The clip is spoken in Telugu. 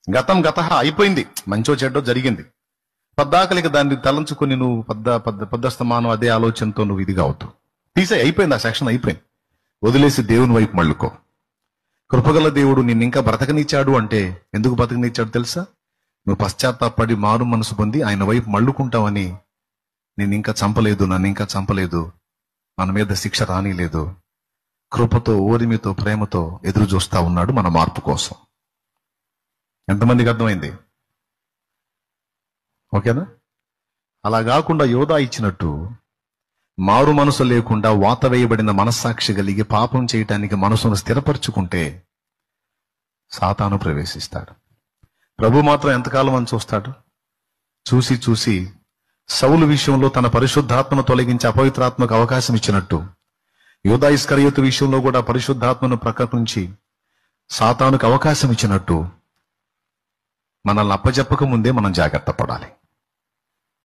గతం గత అయిపోయింది, మంచో చెడ్డో జరిగింది. పద్దాకలికి దాన్ని తలంచుకొని నువ్వు పద్దస్తమానం అదే ఆలోచనతో నువ్వు ఇదిగా అవుతావు. అయిపోయింది, ఆ సెక్షన్ అయిపోయింది. వదిలేసి దేవుని వైపు మళ్ళుకో. కృపగల దేవుడు నిన్ను ఇంకా బ్రతకనిచ్చాడు అంటే ఎందుకు బ్రతకనిచ్చాడు తెలుసా? నువ్వు పశ్చాత్తాపడి మారు మనసు పొంది ఆయన వైపు మళ్ళుకుంటావని. నేను ఇంకా చంపలేదు, నన్ను ఇంకా చంపలేదు, మన మీద శిక్ష రానిలేదు, కృపతో ఓరిమితో ప్రేమతో ఎదురు చూస్తా ఉన్నాడు మన మార్పు కోసం. ఎంతమందికి అర్థమైంది? ఓకేనా? అలా కాకుండా యోధా ఇచ్చినట్టు మారు మనసు లేకుండా వాత వేయబడిన మనస్సాక్షి కలిగి పాపం చేయటానికి మనసును స్థిరపరచుకుంటే సాతాను ప్రవేశిస్తాడు. ప్రభు మాత్రం ఎంతకాలం అని చూస్తాడు? చూసి చూసి సౌలు విషయంలో తన పరిశుద్ధాత్మను తొలగించి అపవిత్రాత్మకు అవకాశం ఇచ్చినట్టు యూదా ఇస్కరియోతు విషయంలో కూడా పరిశుద్ధాత్మను ప్రకటించి సాతానుకు అవకాశం ఇచ్చినట్టు మనల్ని అప్పజెప్పక ముందే మనం జాగ్రత్త పడాలి.